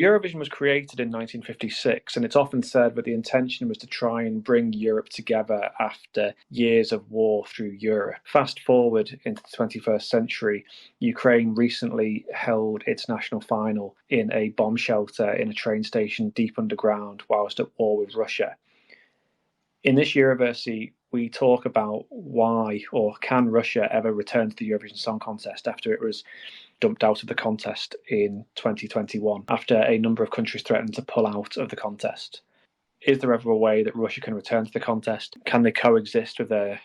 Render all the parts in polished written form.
Eurovision was created in 1956, and it's often said that the intention was to try and bring Europe together after years of war through Europe. Fast forward into the 21st century, Ukraine recently held its national final in a bomb shelter in a train station deep underground whilst at war with Russia. In this Euro-Versy, we talk about why, or can Russia ever return to the Eurovision Song Contest after it was dumped out of the contest in 2021, after a number of countries threatened to pull out of the contest. Is there ever a way that Russia can return to the contest? Can they coexist with the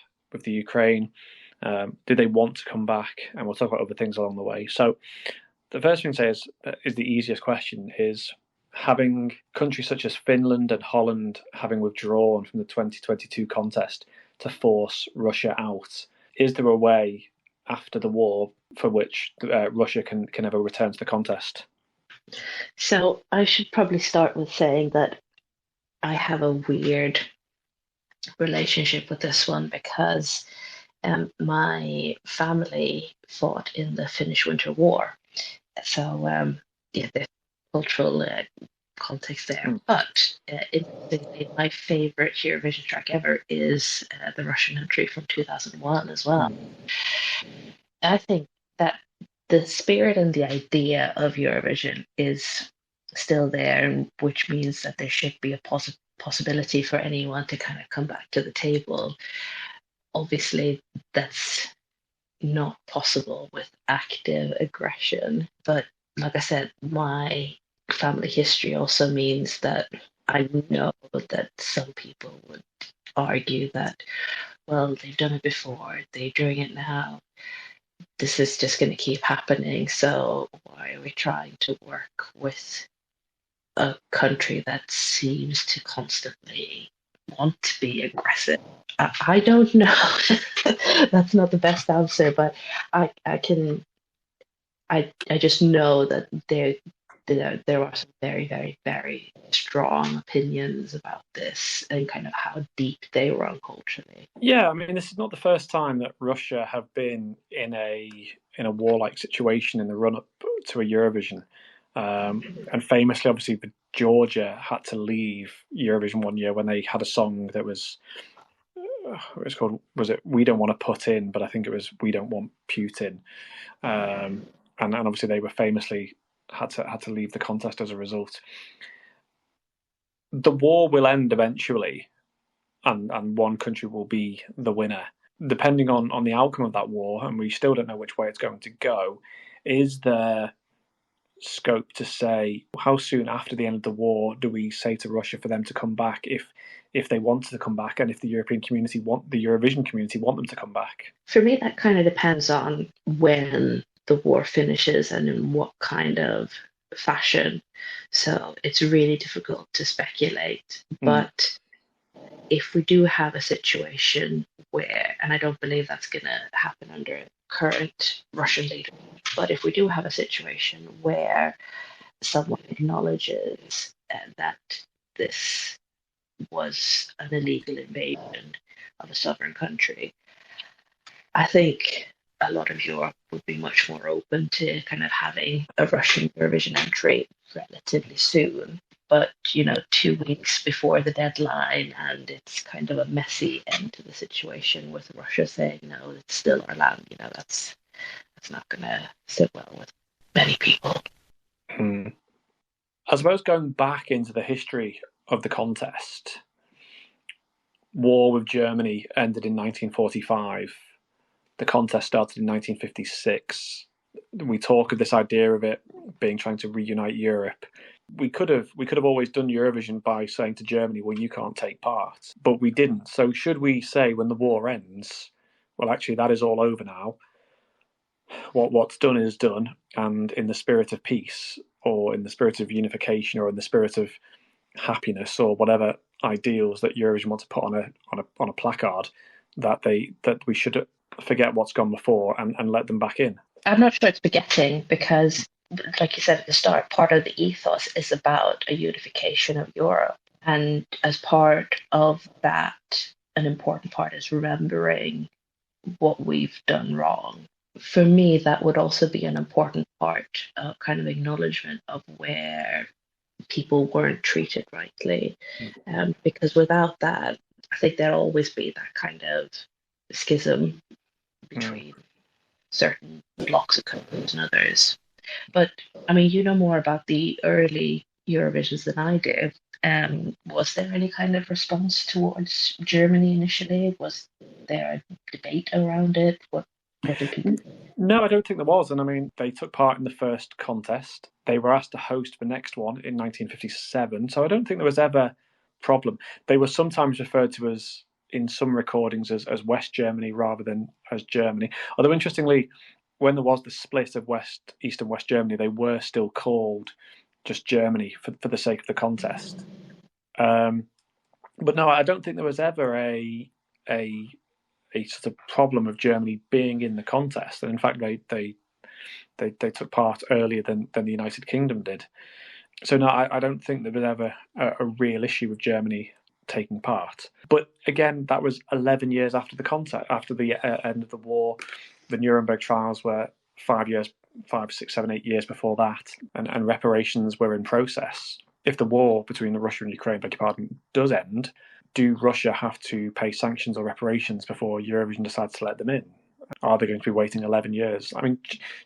Ukraine? Do they want to come back? And we'll talk about other things along the way. So the first thing to say is the easiest question is, having countries such as Finland and Holland having withdrawn from the 2022 contest to force Russia out, is there a way after the war for which Russia can ever return to the contest? So I should probably start with saying that I have a weird relationship with this one because my family fought in the Finnish Winter War. So yeah, there's cultural context there. But my favorite Eurovision track ever is the Russian entry from 2001 as well. I think that the spirit and the idea of Eurovision is still there, which means that there should be a possibility for anyone to kind of come back to the table. Obviously, that's not possible with active aggression. But like I said, my family history also means that I know that some people would argue that, well, they've done it before, they're doing it now. This is just going to keep happening. So why are we trying to work with a country that seems to constantly want to be aggressive? I don't know. That's not the best answer, but I just know that there are some very, very, very strong opinions about this and kind of how deep they run culturally. Yeah, I mean, this is not the first time that Russia have been in a warlike situation in the run up to a Eurovision, and famously, obviously, Georgia had to leave Eurovision one year when they had a song that was called, was it "We Don't Want to Put In," but I think it was "We Don't Want Putin," and obviously they were famously had to leave the contest as a result. The war will end eventually, and one country will be the winner. Depending on the outcome of that war, and we still don't know which way it's going to go, is there scope to say how soon after the end of the war do we say to Russia for them to come back if they wanted to come back, and if the European community the Eurovision community want them to come back? For me, that kind of depends on when the war finishes and in what kind of fashion. So it's really difficult to speculate. But if we do have a situation where, and I don't believe that's going to happen under current Russian leadership, but if we do have a situation where someone acknowledges that this was an illegal invasion of a sovereign country, I think a lot of Europe would be much more open to kind of having a Russian Eurovision entry relatively soon. But, 2 weeks before the deadline, and it's kind of a messy end to the situation with Russia saying, no, it's still our land, that's not going to sit well with many people. I suppose going back into the history of the contest, war with Germany ended in 1945. The contest started in 1956. We talk of this idea of it being trying to reunite Europe. We could have always done Eurovision by saying to Germany, well, you can't take part, but we didn't. So should we say when the war ends, well, actually that is all over now. What's done is done, and in the spirit of peace, or in the spirit of unification, or in the spirit of happiness, or whatever ideals that Eurovision want to put on a placard, that we should forget what's gone before and let them back in. I'm not sure it's forgetting, because, like you said at the start, part of the ethos is about a unification of Europe. And as part of that, an important part is remembering what we've done wrong. For me, that would also be an important part of kind of acknowledgement of where people weren't treated rightly. Because without that, I think there'll always be that kind of schism between certain blocks of countries and others. But I mean, you know more about the early Eurovisions than I do. Was there any kind of response towards Germany initially? Was there a debate around it? What did people? No, I don't think there was. And I mean, they took part in the first contest. They were asked to host the next one in 1957. So I don't think there was ever a problem. They were sometimes referred to as, in some recordings, as West Germany rather than as Germany. Although, interestingly, when there was the split of East and West Germany, they were still called just Germany for the sake of the contest. But no, I don't think there was ever a sort of problem of Germany being in the contest. And in fact, they took part earlier than the United Kingdom did. So no, I don't think there was ever a real issue with Germany taking part. But again, that was 11 years after the contest, after the end of the war. The Nuremberg trials were 5 years, 5, 6, 7, 8 years before that, and reparations were in process. If the war between Russia and Ukraine, beg your pardon, does end, do Russia have to pay sanctions or reparations before Eurovision decides to let them in? Are they going to be waiting 11 years? I mean,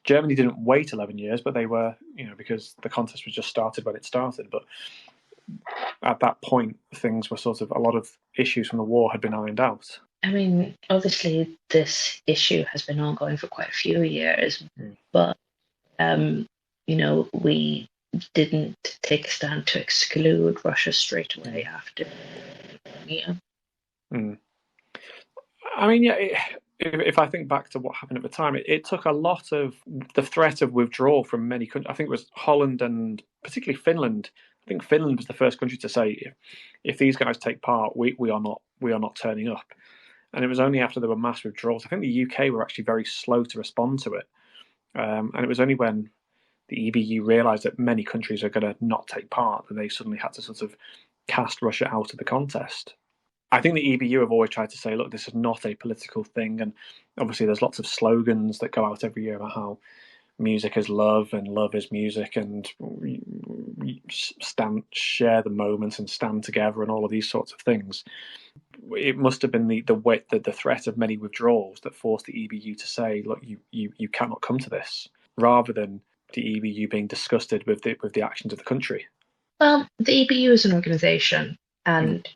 Germany didn't wait 11 years, but they were, because the contest was just started when it started. But at that point, things were sort of, a lot of issues from the war had been ironed out. I mean, obviously, this issue has been ongoing for quite a few years, but, we didn't take a stand to exclude Russia straight away after. Yeah. I mean, yeah, if I think back to what happened at the time, it took a lot of the threat of withdrawal from many countries. I think it was Holland and particularly Finland. I think Finland was the first country to say, if these guys take part, we are not turning up. And it was only after there were mass withdrawals. I think the UK were actually very slow to respond to it. And it was only when the EBU realised that many countries are going to not take part that they suddenly had to sort of cast Russia out of the contest. I think the EBU have always tried to say, look, this is not a political thing. And obviously there's lots of slogans that go out every year about how music is love and love is music, and share the moments and stand together and all of these sorts of things. It must have been the threat of many withdrawals that forced the EBU to say, look, you cannot come to this, rather than the EBU being disgusted with the actions of the country. Well, the EBU is an organisation, and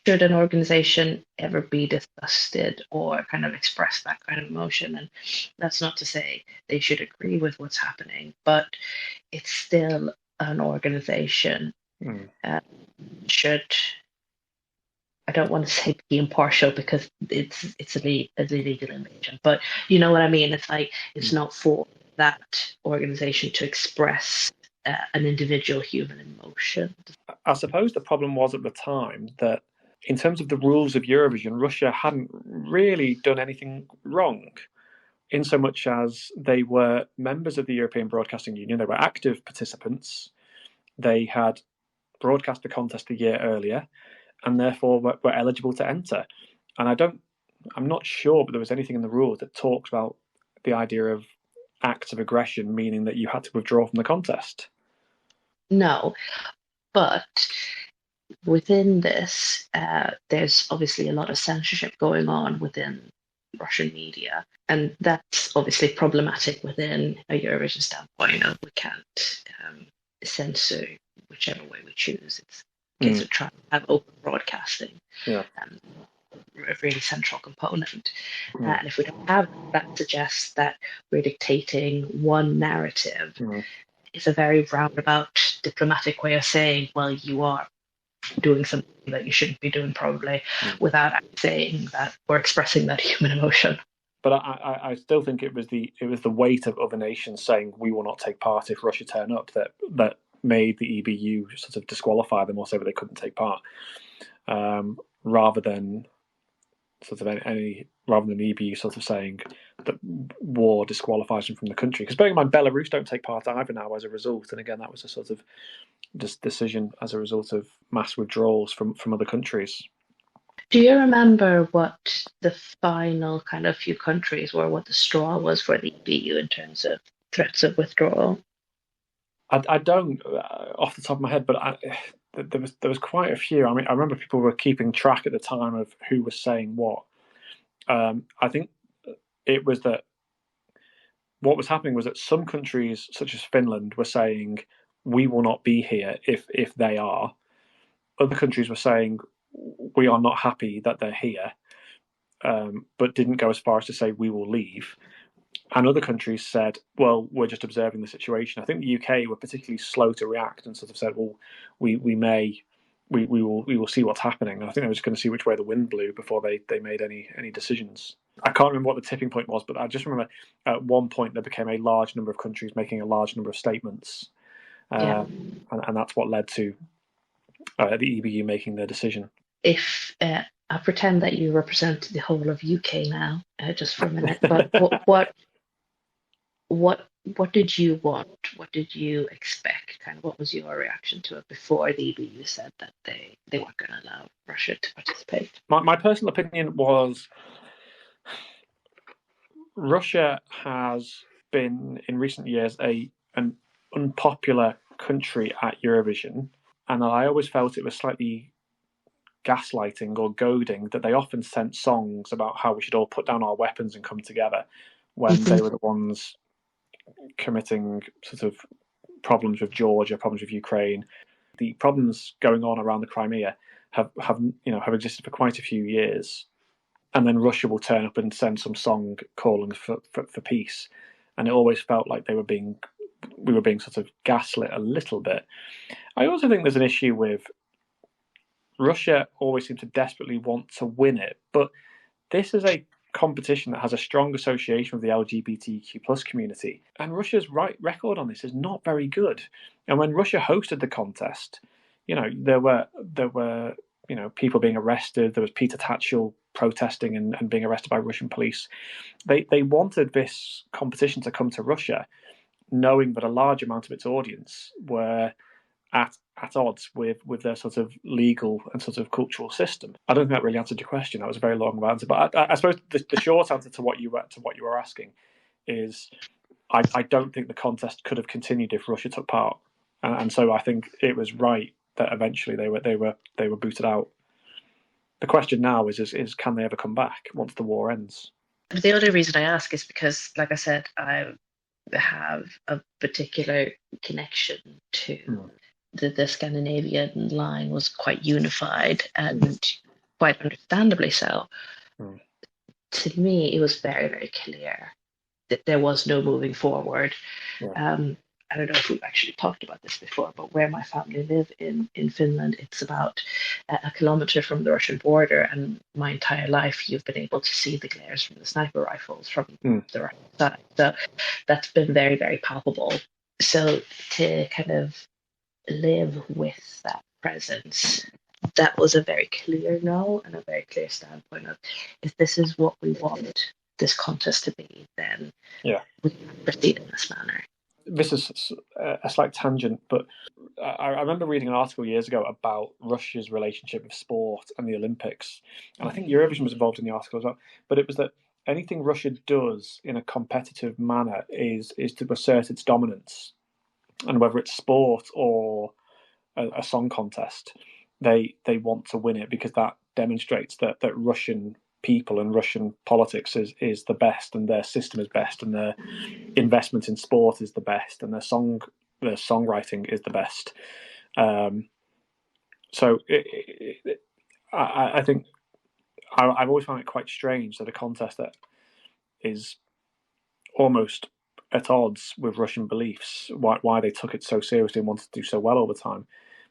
should an organisation ever be disgusted or kind of express that kind of emotion, and that's not to say they should agree with what's happening, but it's still an organisation. Should, I don't want to say be impartial because it's an illegal invasion, but you know what I mean. It's like it's not for that organisation to express an individual human emotion. I suppose the problem was at the time that in terms of the rules of Eurovision, Russia hadn't really done anything wrong, in so much as they were members of the European Broadcasting Union. They were active participants. They had broadcast the contest a year earlier, and therefore were eligible to enter. And I'm not sure, but there was anything in the rules that talks about the idea of acts of aggression, meaning that you had to withdraw from the contest. No, but within this, there's obviously a lot of censorship going on within Russian media, and that's obviously problematic within a Eurovision standpoint. We can't censor whichever way we choose. It's a case of trying to have open broadcasting. Yeah. A really central component. And if we don't have that, suggests that we're dictating one narrative. It's a very roundabout diplomatic way of saying, well, you are doing something that you shouldn't be doing, probably, without saying that we're expressing that human emotion. But I still think it was the weight of other nations saying we will not take part if Russia turn up that made the EBU sort of disqualify them or say that they couldn't take part, rather than the EBU sort of saying that war disqualifies them from the country. Because bearing in mind, Belarus don't take part either now as a result, and again that was a sort of decision as a result of mass withdrawals from other countries. Do you remember what the final kind of few countries were, what the straw was for the EBU in terms of threats of withdrawal? I don't off the top of my head, but there was quite a few. I mean, I remember people were keeping track at the time of who was saying what. I think it was that what was happening was that some countries, such as Finland, were saying we will not be here if they are. Other countries were saying we are not happy that they're here, but didn't go as far as to say we will leave. And other countries said, well, we're just observing the situation. I think the UK were particularly slow to react and sort of said, well, we will see what's happening. And I think they were just going to see which way the wind blew before they made any decisions. I can't remember what the tipping point was, but I just remember at one point there became a large number of countries making a large number of statements, and that's what led to the EBU making their decision. If I pretend that you represent the whole of UK now, just for a minute, but what did you want? What did you expect? Kind of what was your reaction to it before the EBU said that they weren't going to allow Russia to participate? My personal opinion was Russia has been in recent years an unpopular country at Eurovision, and I always felt it was slightly gaslighting or goading that they often sent songs about how we should all put down our weapons and come together when they were the ones committing sort of problems with Georgia, problems with Ukraine. The problems going on around the Crimea have existed for quite a few years, and then Russia will turn up and send some song calling for peace, and it always felt like we were being sort of gaslit a little bit. I also think there's an issue with Russia always seems to desperately want to win it, but this is a competition that has a strong association with the LGBTQ plus community, and Russia's record on this is not very good. And when Russia hosted the contest, there were people being arrested. There was Peter Tatchell protesting and being arrested by Russian police. They wanted this competition to come to Russia, knowing that a large amount of its audience were at odds with their sort of legal and sort of cultural system. I don't think that really answered your question. That was a very long answer, but I suppose the short answer to what you were asking is I don't think the contest could have continued if Russia took part, and so I think it was right that eventually they were booted out. The question now is can they ever come back once the war ends? The only reason I ask is because, like I said, I have a particular connection to the Scandinavian line was quite unified and quite understandably so. To me, it was very, very clear that there was no moving forward. I don't know if we've actually talked about this before, but where my family live in Finland, it's about a kilometer from the Russian border, and my entire life you've been able to see the glares from the sniper rifles from the Russian side. So that's been very, very palpable. So to kind of live with that presence, that was a very clear no and a very clear standpoint of if this is what we want this contest to be, then we can proceed in this manner. This is a slight tangent, but I remember reading an article years ago about Russia's relationship with sport and the Olympics, and I think Eurovision was involved in the article as well. But it was that anything Russia does in a competitive manner is to assert its dominance, and whether it's sport or a song contest, they want to win it because that demonstrates that Russian people and Russian politics is the best, and their system is best, and their investment in sport is the best, and their songwriting is the best. So I think I've always found it quite strange that a contest that is almost at odds with Russian beliefs, why they took it so seriously and wanted to do so well all the time.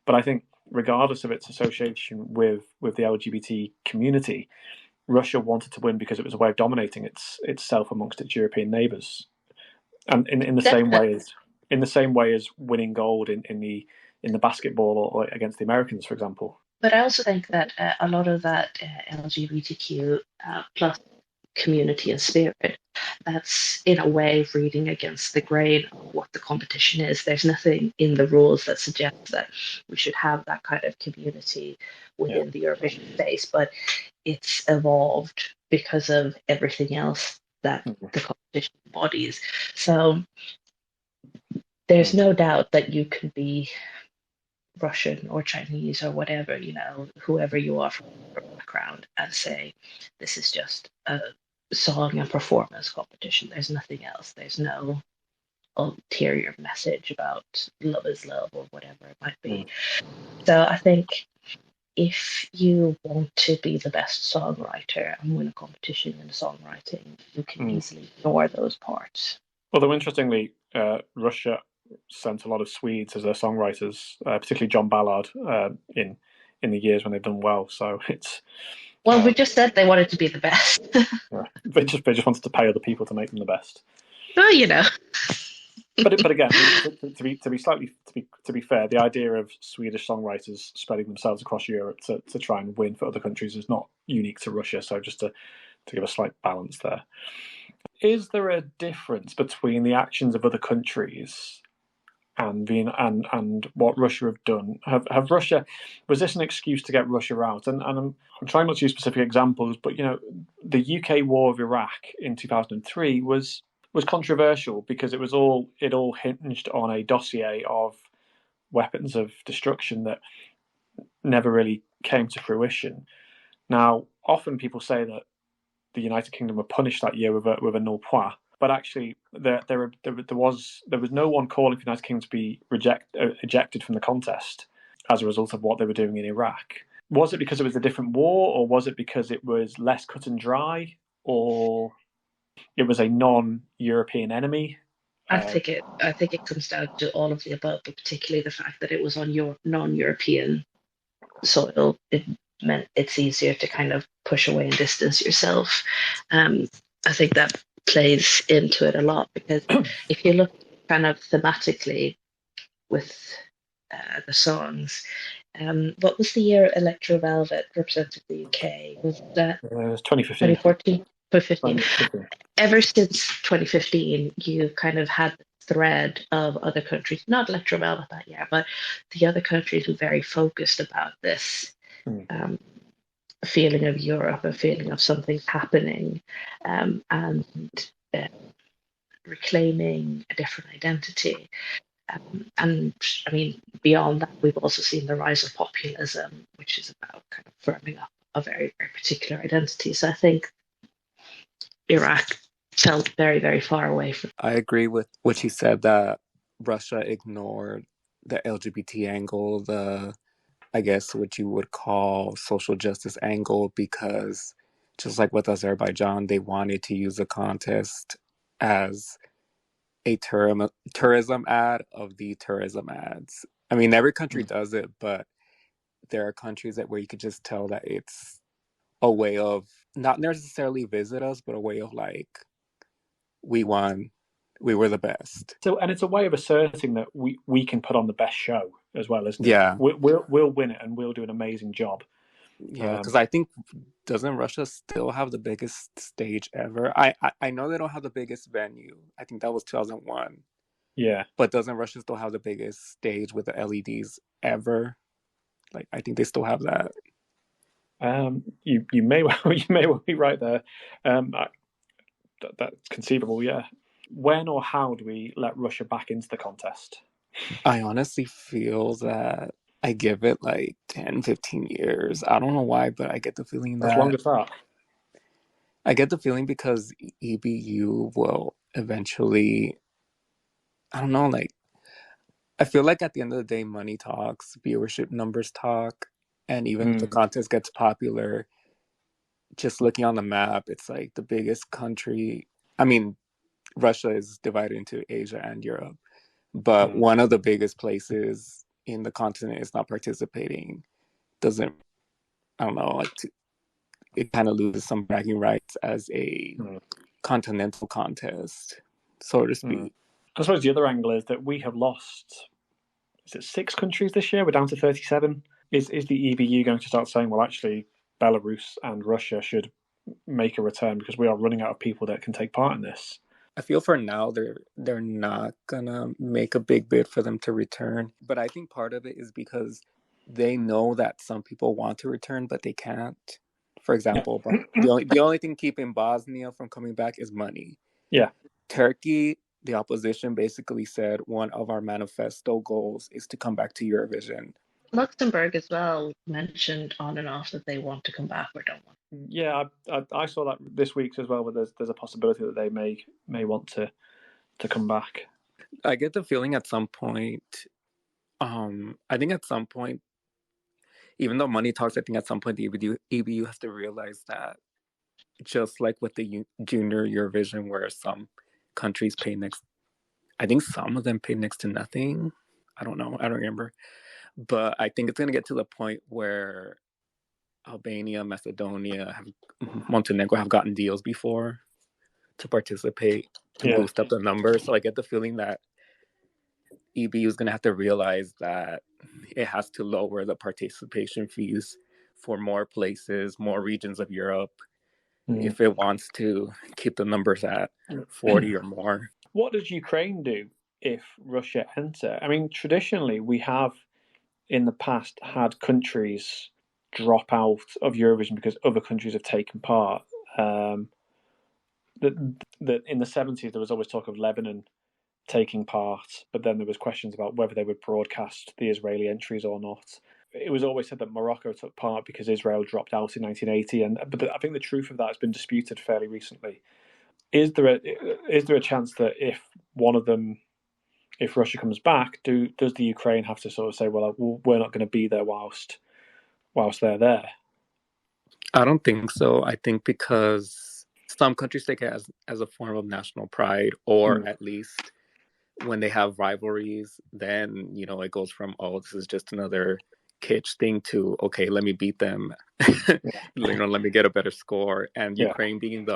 But I think regardless of its association with the LGBT community, Russia wanted to win because it was a way of dominating itself amongst its European neighbours, and in the same way as winning gold in the basketball or against the Americans, for example. But I also think that a lot of that LGBTQ plus community and spirit, that's in a way reading against the grain of what the competition is. There's nothing in the rules that suggests that we should have that kind of community within the Eurovision space, but it's evolved because of everything else that the competition embodies. So there's no doubt that you can be Russian or Chinese or whatever, whoever you are from your background, and say, this is just a song and performance competition. There's nothing else. There's no ulterior message about love is love or whatever it might be. Mm. So I think if you want to be the best songwriter and win a competition in songwriting, you can easily ignore those parts. Although interestingly, Russia sent a lot of Swedes as their songwriters, particularly John Ballard, in the years when they've done well. So it's well, we just said they wanted to be the best. yeah, they just wanted to pay other people to make them the best. Well. But again, to be fair, the idea of Swedish songwriters spreading themselves across Europe to try and win for other countries is not unique to Russia. So just to give a slight balance there. Is there a difference between the actions of other countries and what Russia have done? Have Russia, was this an excuse to get Russia out? And I'm trying not to use specific examples, but the UK war of Iraq in 2003 was controversial because it all hinged on a dossier of weapons of destruction that never really came to fruition. Now, often people say that the United Kingdom were punished that year with a nul point, but actually there was no one calling for the United Kingdom to be ejected from the contest as a result of what they were doing in Iraq. Was it because it was a different war, or was it because it was less cut and dry, or it was a non-European enemy? I think it comes down to all of the above, but particularly the fact that it was on your non-European soil. It meant it's easier to kind of push away and distance yourself. I think that plays into it a lot, because if you look kind of thematically with the songs, what was the year Electro Velvet represented the UK? Was that It was 2015. 2014? 2015. 2015. Ever since 2015, you've kind of had the thread of other countries, not Electro Velvet that year, but the other countries were very focused about this feeling of Europe, a feeling of something happening, and reclaiming a different identity. And I mean, beyond that, we've also seen the rise of populism, which is about kind of firming up a very, very particular identity. So I think Iraq felt very, very far away from. I agree with what you said, that Russia ignored the LGBT angle, I guess what you would call social justice angle, because just like with Azerbaijan, they wanted to use the contest as a tourism ad of the tourism ads. I mean, every country does it, but there are countries where you could just tell that it's a way of not necessarily visit us, but a way of like, we won, we were the best. So, and it's a way of asserting that we can put on the best show as well, isn't it? Yeah, we'll win it, and we'll do an amazing job. Yeah, because I think, doesn't Russia still have the biggest stage ever? I know they don't have the biggest venue. I think that was 2001. Yeah, but doesn't Russia still have the biggest stage with the LEDs ever? Like, I think they still have that. You may well be right there. That's conceivable. Yeah. When or how do we let Russia back into the contest? I honestly feel that I give it like 10, 15 years. I don't know why, but I get the feeling that... As long as that? I get the feeling because EBU will eventually... I don't know, like... I feel like at the end of the day, money talks, viewership numbers talk, and even if the contest gets popular, just looking on the map, it's like the biggest country... I mean, Russia is divided into Asia and Europe, but one of the biggest places in the continent is not participating. Doesn't, I don't know, like it kind of loses some bragging rights as a continental contest, so to speak. I suppose the other angle is that we have lost, is it 6 countries this year? We're down to 37. Is the EBU going to start saying, well, actually, Belarus and Russia should make a return because we are running out of people that can take part in this? I feel for now they're not gonna make a big bid for them to return. But I think part of it is because they know that some people want to return, but they can't. For example, the only thing keeping Bosnia from coming back is money. Yeah. Turkey the opposition basically said one of our manifesto goals is to come back to Eurovision. Luxembourg as well mentioned on and off that they want to come back or don't want. Yeah, I saw that this week as well, but there's a possibility that they may want to come back. I get the feeling at some point, I think at some point, even though money talks, I think at some point the EBU has to realize that just like with the junior Eurovision, where some countries pay I think some of them pay next to nothing. I don't know. I don't remember. But I think it's going to get to the point where Albania, Macedonia, Montenegro have gotten deals before to participate to boost up the numbers. So I get the feeling that EBU is going to have to realize that it has to lower the participation fees for more places, more regions of Europe, if it wants to keep the numbers at 40 or more. What does Ukraine do if Russia enter? I mean, traditionally, we have in the past had countries drop out of Eurovision because other countries have taken part. That in the 70s, there was always talk of Lebanon taking part, but then there was questions about whether they would broadcast the Israeli entries or not. It was always said that Morocco took part because Israel dropped out in 1980, but I think the truth of that has been disputed fairly recently. Is there a chance that if one of them, if Russia comes back, does the Ukraine have to sort of say, well, we're not going to be there whilst they're there? I don't think so. I think because some countries take it as a form of national pride, or at least when they have rivalries, then, it goes from, oh, this is just another kitsch thing to, okay, let me beat them. Let me get a better score. And Ukraine being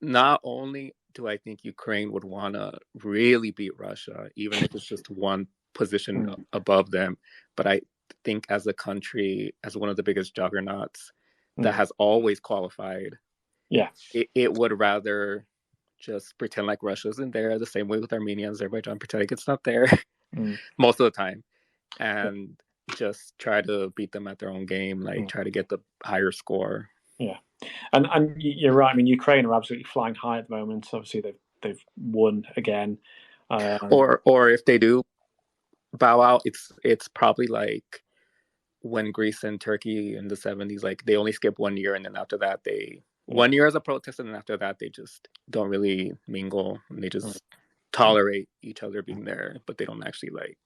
not only do I think Ukraine would want to really beat Russia, even if it's just one position above them, but I think as a country, as one of the biggest juggernauts that has always qualified, it would rather just pretend like Russia isn't there, the same way with Armenia and Azerbaijan, pretend like it's not there most of the time, and just try to beat them at their own game, like try to get the higher score. Yeah, and you're right. I mean, Ukraine are absolutely flying high at the moment. Obviously, they've won again. Or if they do bow out, it's probably like when Greece and Turkey in the 70s, like they only skip 1 year, and then after that 1 year as a protest, and then after that they just don't really mingle, and they just tolerate each other being there, but they don't actually like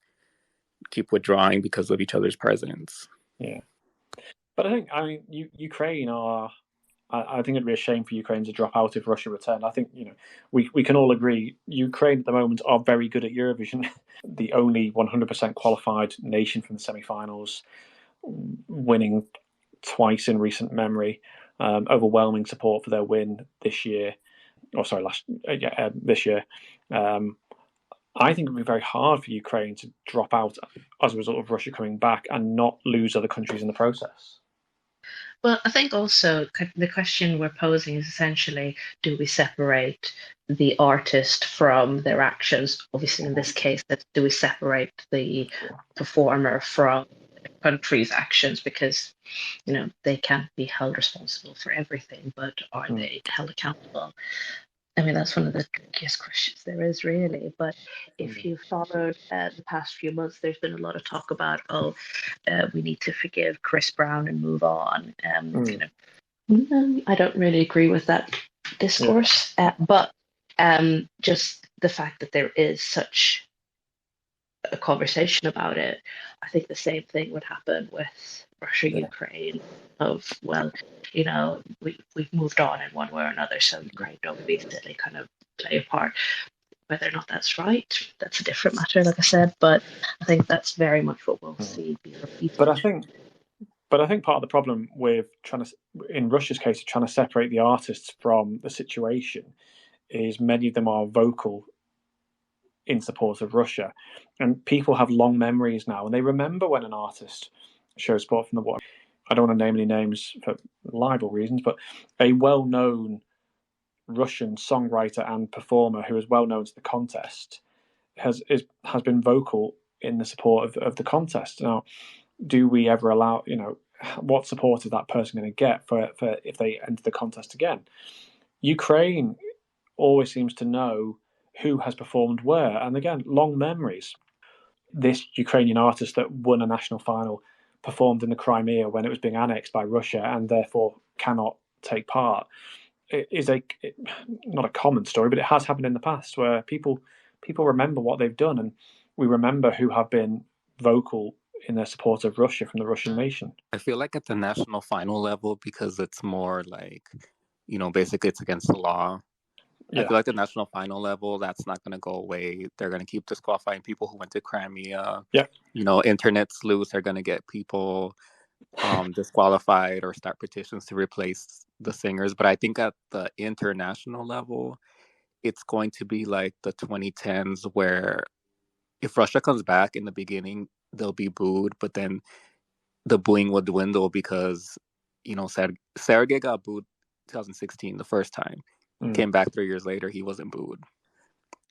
keep withdrawing because of each other's presence. Yeah, but I mean, Ukraine are. I think it'd be a shame for Ukraine to drop out if Russia returned. I think we can all agree Ukraine at the moment are very good at Eurovision. The only 100% qualified nation from the semi-finals, winning twice in recent memory. Overwhelming support for their win this year. This year. I think it would be very hard for Ukraine to drop out as a result of Russia coming back and not lose other countries in the process. Well, I think also the question we're posing is essentially, do we separate the artist from their actions? Obviously, in this case, do we separate the performer from the country's actions? Because, they can't be held responsible for everything, but are they held accountable? I mean, that's one of the trickiest questions there is, really. But if you've followed the past few months, there's been a lot of talk about, we need to forgive Chris Brown and move on. I don't really agree with that discourse. But just the fact that there is such a conversation about it, I think the same thing would happen with Russia, Ukraine, of, well, we've moved on in one way or another, so Ukraine don't basically kind of play a part. Whether or not that's right, that's a different matter, like I said, but I think that's very much what we'll see be repeated. But I think part of the problem with in Russia's case, trying to separate the artists from the situation is many of them are vocal in support of Russia, and people have long memories now, and they remember when an artist shows support from the war. I don't want to name any names for libel reasons, but a well-known Russian songwriter and performer who is well known to the contest has been vocal in the support of the contest. Now, do we ever allow, what support is that person going to get for if they enter the contest again? Ukraine always seems to know who has performed where. And again, long memories. This Ukrainian artist that won a national final performed in the Crimea when it was being annexed by Russia and therefore cannot take part. It is not a common story, but it has happened in the past where people remember what they've done, and we remember who have been vocal in their support of Russia from the Russian nation. I feel like at the national final level, because it's more like, basically it's against the law. Yeah. I feel like the national final level, that's not going to go away. They're going to keep disqualifying people who went to Crimea. Yeah. Internet sleuths are going to get people disqualified or start petitions to replace the singers. But I think at the international level, it's going to be like the 2010s, where if Russia comes back in the beginning, they'll be booed, but then the booing will dwindle because, Sergei got booed 2016 the first time. Came back 3 years later, he wasn't booed.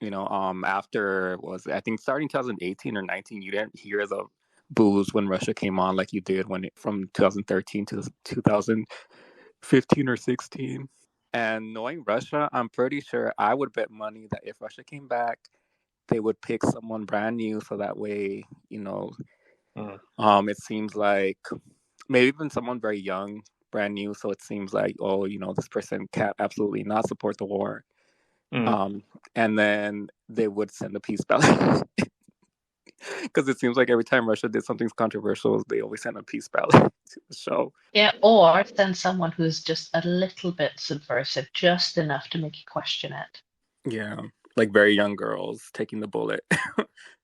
After I think starting 2018 or 19, you didn't hear the boos when Russia came on like you did from 2013 to 2015 or 16. And knowing Russia, I'm pretty sure I would bet money that if Russia came back, they would pick someone brand new, so that way, it seems like maybe even someone very young, brand new, so it seems like, this person can't absolutely not support the war. And then they would send a peace ballot. Because it seems like every time Russia did something controversial, they always send a peace ballot to the show. Yeah, or send someone who's just a little bit subversive, just enough to make you question it. Yeah, like very young girls taking the bullet.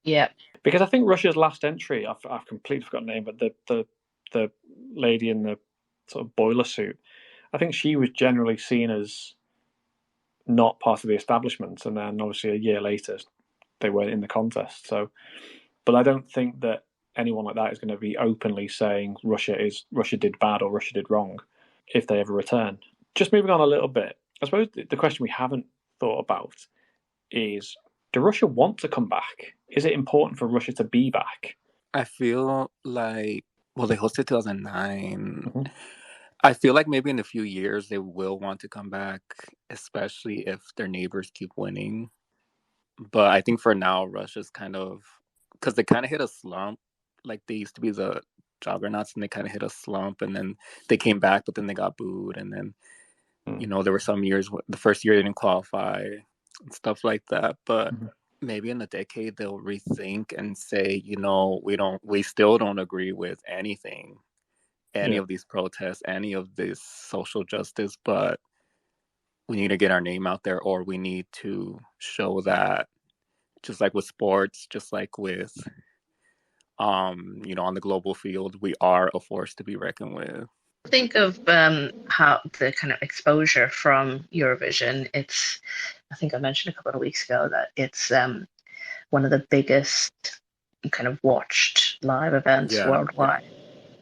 Yeah. Because I think Russia's last entry, I've completely forgotten the name, but the lady in the sort of boiler suit, I think she was generally seen as not part of the establishment, and then obviously a year later they weren't in the contest. So, but I don't think that anyone like that is going to be openly saying Russia did bad or Russia did wrong if they ever return. Just moving on a little bit, I suppose the question we haven't thought about is, do Russia want to come back? Is it important for Russia to be back? I feel like, they hosted 2009. Mm-hmm. I feel like maybe in a few years they will want to come back, especially if their neighbors keep winning. But I think for now, Russia's kind of, because they kind of hit a slump. Like they used to be the juggernauts, and they kind of hit a slump, and then they came back, but then they got booed, and then there were some years, the first year they didn't qualify and stuff like that. But maybe in a decade they'll rethink and say, we still don't agree with anything, any of these protests, any of this social justice, but we need to get our name out there, or we need to show that, just like with sports, just like with on the global field, we are a force to be reckoned with. Think of how the kind of exposure from Eurovision. I think I mentioned a couple of weeks ago that it's one of the biggest kind of watched live events worldwide.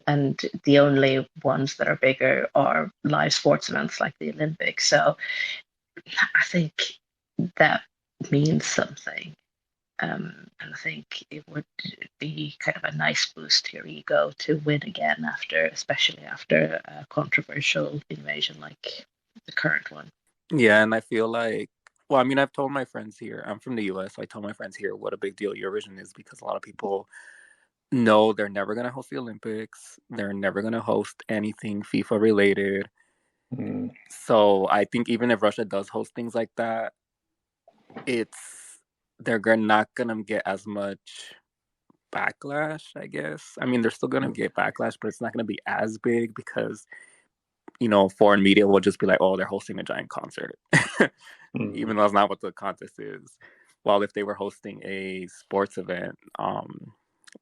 And the only ones that are bigger are live sports events like the Olympics. So I think that means something. And I think it would be kind of a nice boost to your ego to win again especially after a controversial invasion like the current one. Yeah, and I feel like, I've told my friends here, I'm from the US, so I told my friends here what a big deal Eurovision is, because a lot of people know they're never going to host the Olympics. They're never going to host anything FIFA related. So I think even if Russia does host things like that, they're not going to get as much backlash, I guess. They're still going to get backlash, but it's not going to be as big because, foreign media will just be like, oh, they're hosting a giant concert, even though that's not what the contest is. While if they were hosting a sports event,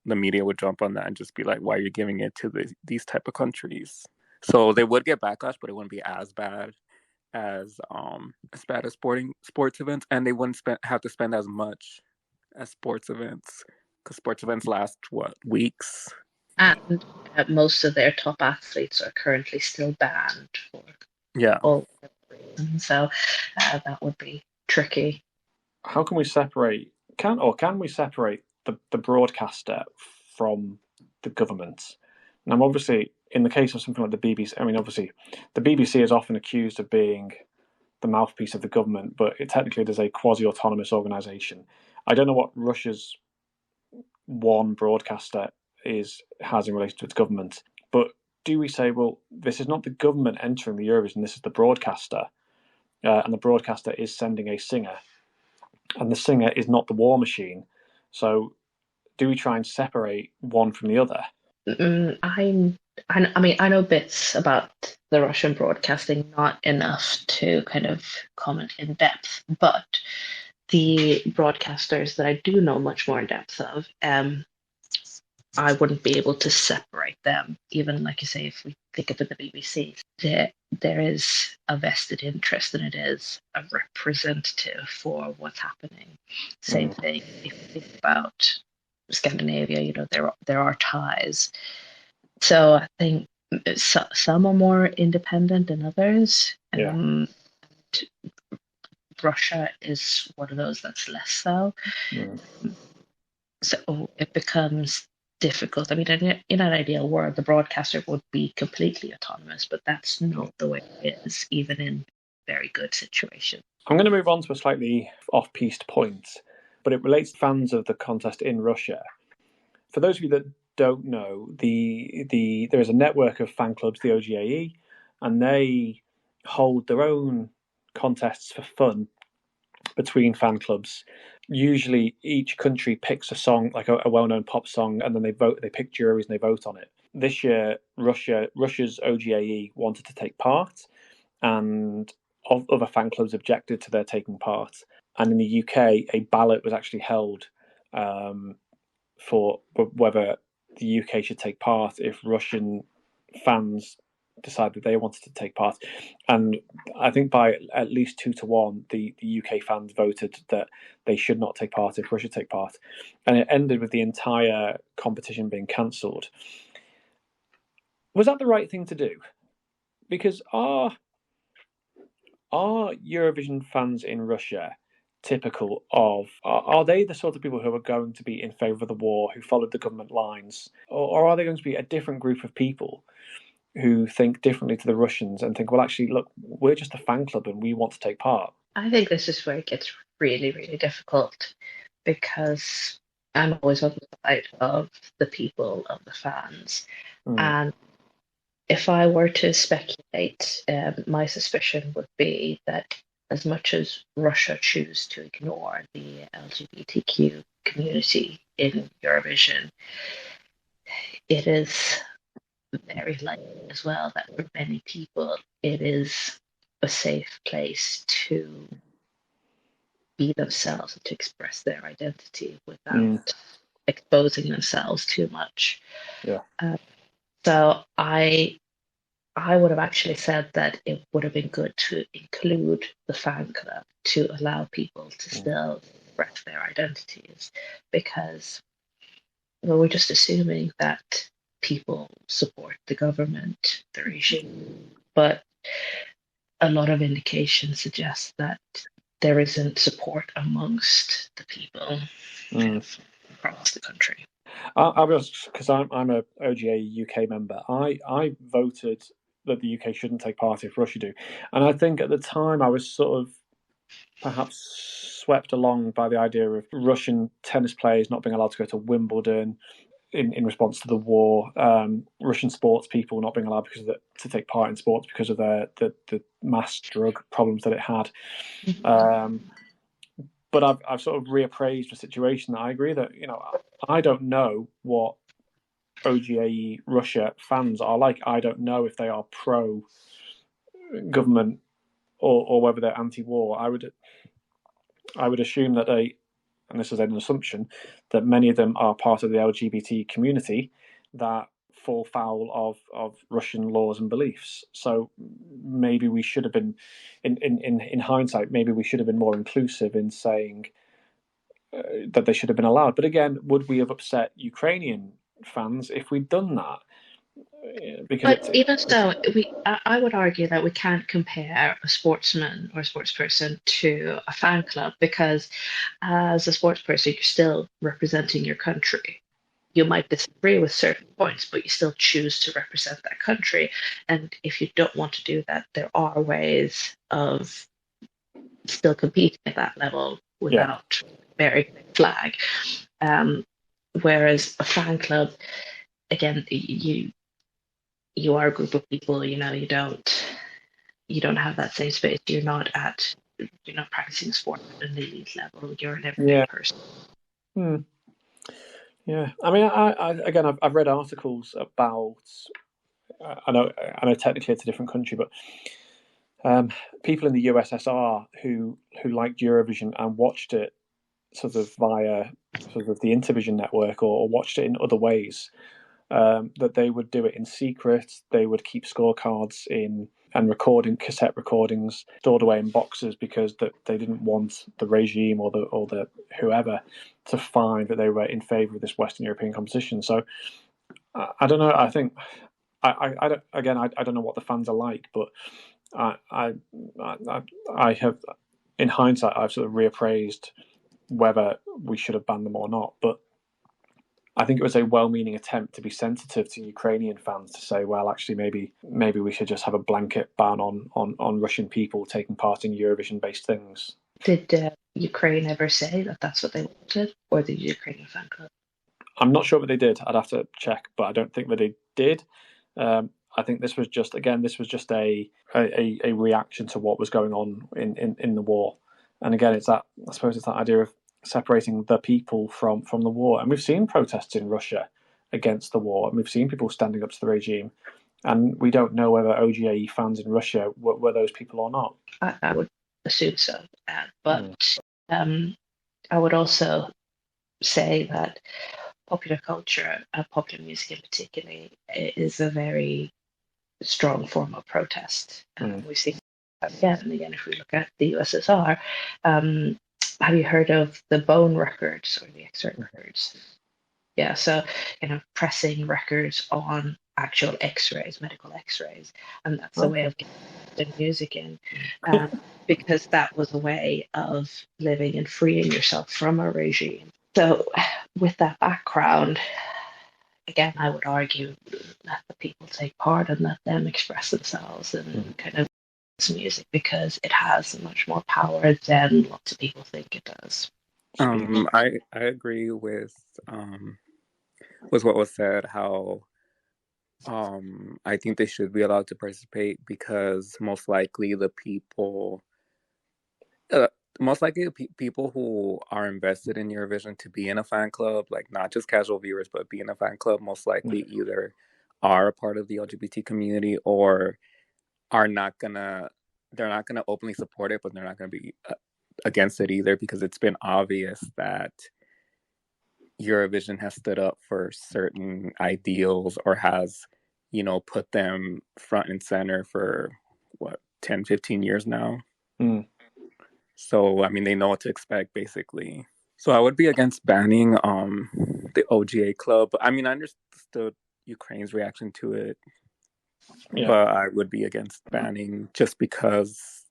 the media would jump on that and just be like, why are you giving it to these type of countries? So they would get backlash, but it wouldn't be as bad as sports events, and they wouldn't have to spend as much as sports events, because sports events last weeks, and most of their top athletes are currently still banned for all reasons. So that would be tricky. How can we separate? Can we separate the broadcaster from the government? Now, obviously, in the case of something like the BBC, obviously, the BBC is often accused of being the mouthpiece of the government, but it technically is a quasi-autonomous organisation. I don't know what Russia's one broadcaster has in relation to its government, but do we say, well, this is not the government entering the Eurovision, this is the broadcaster, and the broadcaster is sending a singer, and the singer is not the war machine. So do we try and separate one from the other? I mean, I know bits about the Russian broadcasting, not enough to kind of comment in depth, but the broadcasters that I do know much more in depth of, I wouldn't be able to separate them. Even like you say, if we think of it, the BBC, there is a vested interest, and it is a representative for what's happening. Same thing if you think about Scandinavia, there are ties. So I think some are more independent than others. Russia is one of those that's less so. So it becomes difficult. I mean, in an ideal world, the broadcaster would be completely autonomous, but that's not the way it is, even in very good situations. I'm going to move on to a slightly off-piste point, but it relates to fans of the contest in Russia. For those of you that don't know, there is a network of fan clubs, the OGAE, and they hold their own contests for fun between fan clubs. Usually each country picks a song, like a well-known pop song, and then they pick juries and they vote on it. This year, Russia's OGAE wanted to take part, and other fan clubs objected to their taking part. And in the UK, a ballot was actually held for whether the UK should take part if Russian fans decided they wanted to take part. And I think by at least 2-1, the UK fans voted that they should not take part if Russia take part. And it ended with the entire competition being cancelled. Was that the right thing to do? Because are Eurovision fans in Russia typical of, are they the sort of people who are going to be in favour of the war, who followed the government lines, or are they going to be a different group of people who think differently to the Russians and think, well, actually, look, we're just a fan club and we want to take part? I think this is where it gets really, really difficult, because I'm always on the side of the people, of the fans. And if I were to speculate, my suspicion would be that as much as Russia choose to ignore the LGBTQ community in Eurovision, it is very likely as well that for many people it is a safe place to be themselves and to express their identity without exposing themselves too much. So I would have actually said that it would have been good to include the fan club to allow people to still express their identities, because we're just assuming that people support the government, the regime, but a lot of indications suggest that there isn't support amongst the people across the country. I was, because I'm a OGA UK member, I voted that the UK shouldn't take part if Russia do. And I think at the time I was sort of perhaps swept along by the idea of Russian tennis players not being allowed to go to Wimbledon in response to the war, Russian sports people not being allowed to take part in sports because of the mass drug problems that it had. But I've sort of reappraised the situation. I agree that, I don't know what OGAE Russia fans are like. I don't know if they are pro-government or whether they're anti-war. I would assume that and this is an assumption, that many of them are part of the LGBT community that fall foul of Russian laws and beliefs. So maybe we should have been, in hindsight, maybe we should have been more inclusive in saying that they should have been allowed. But again, would we have upset Ukrainian fans if we'd done that? But even so, I would argue that we can't compare a sportsman or a sportsperson to a fan club, because as a sportsperson, you're still representing your country. You might disagree with certain points, but you still choose to represent that country. And if you don't want to do that, there are ways of still competing at that level without bearing the flag. Whereas a fan club, again, you are a group of people. You don't have that same space. You're not practicing sport at an elite level. You're an everyday person. Yeah, I mean, I've read articles about. I know technically it's a different country, but people in the USSR who liked Eurovision and watched it sort of via sort of the Intervision network or watched it in other ways, that they would do it in secret. They would keep scorecards and cassette recordings stored away in boxes because that they didn't want the regime or the whoever to find that they were in favour of this Western European competition. So I don't know. I think I don't know what the fans are like, but I have, in hindsight, I've sort of reappraised whether we should have banned them or not. But I think it was a well-meaning attempt to be sensitive to Ukrainian fans to say, well, actually, maybe we should just have a blanket ban on Russian people taking part in Eurovision-based things. Did Ukraine ever say that that's what they wanted, or the Ukrainian fan club? I'm not sure what they did. I'd have to check, but I don't think that they did. I think this was just a reaction to what was going on in the war. And again, I suppose it's that idea of separating the people from the war. And we've seen protests in Russia against the war, and we've seen people standing up to the regime. And we don't know whether OGAE fans in Russia were those people or not. I would assume so. But I would also say that popular culture, popular music in particular, is a very strong form of protest. We've seen that again and again. If we look at the USSR, have you heard of the bone records or the X-ray records? Yeah, so pressing records on actual X-rays, medical X-rays, and that's a way of getting music in, because that was a way of living and freeing yourself from a regime. So, with that background, again, I would argue let the people take part and let them express themselves and kind of music, because it has much more power than lots of people think it does. I agree with what was said. How I think they should be allowed to participate because most likely the people. People who are invested in Eurovision to be in a fan club, like not just casual viewers, but be in a fan club, most likely either are a part of the LGBT community or they're not gonna openly support it, but they're not gonna be against it either, because it's been obvious that Eurovision has stood up for certain ideals or has, put them front and center for 10, 15 years now. So, I mean, they know what to expect, basically. So I would be against banning the OGA club. I mean, I understood Ukraine's reaction to it, but I would be against banning just because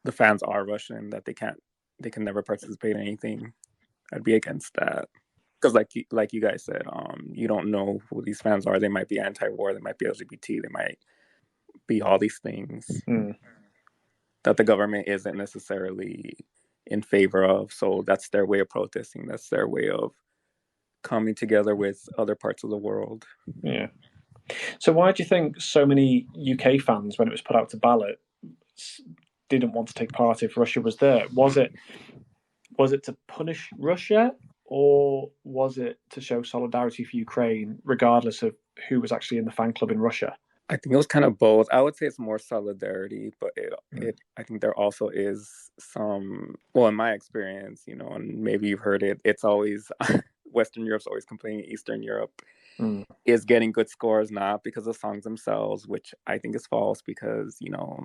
the fans are Russian, that they can never participate in anything. I'd be against that. Because like you guys said, you don't know who these fans are. They might be anti-war, they might be LGBT, they might be all these things that the government isn't necessarily in favor of. So that's their way of protesting. That's their way of coming together with other parts of the world. Yeah. So why do you think so many UK fans, when it was put out to ballot, didn't want to take part if Russia was there? Was it to punish Russia, or was it to show solidarity for Ukraine, regardless of who was actually in the fan club in Russia? I think it was kind of both. I would say it's more solidarity, but I think there also is some, well, in my experience, and maybe you've heard it, it's always, Western Europe's always complaining Eastern Europe is getting good scores, not because of songs themselves, which I think is false, because,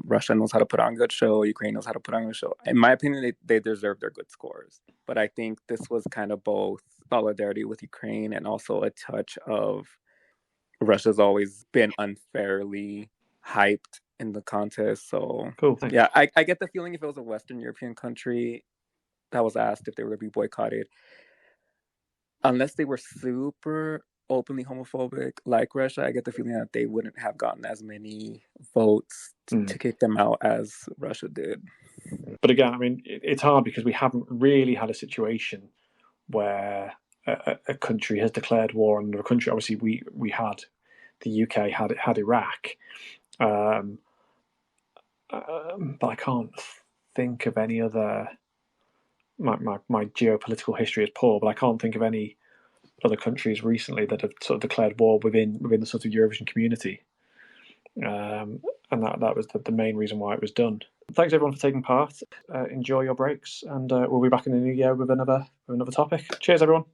Russia knows how to put on a good show, Ukraine knows how to put on a good show. In my opinion, they deserve their good scores. But I think this was kind of both solidarity with Ukraine and also a touch of Russia's always been unfairly hyped in the contest. So, cool. Yeah, I get the feeling if it was a Western European country that was asked if they were going to be boycotted, unless they were super openly homophobic like Russia, I get the feeling that they wouldn't have gotten as many votes to kick them out as Russia did. But again, I mean, it's hard because we haven't really had a situation where a country has declared war on another country. Obviously, we had the UK had Iraq, but I can't think of any other. My geopolitical history is poor, but I can't think of any other countries recently that have sort of declared war within the sort of Eurovision community. And that was the main reason why it was done. Thanks everyone for taking part. Enjoy your breaks, and we'll be back in the new year with another topic. Cheers, everyone.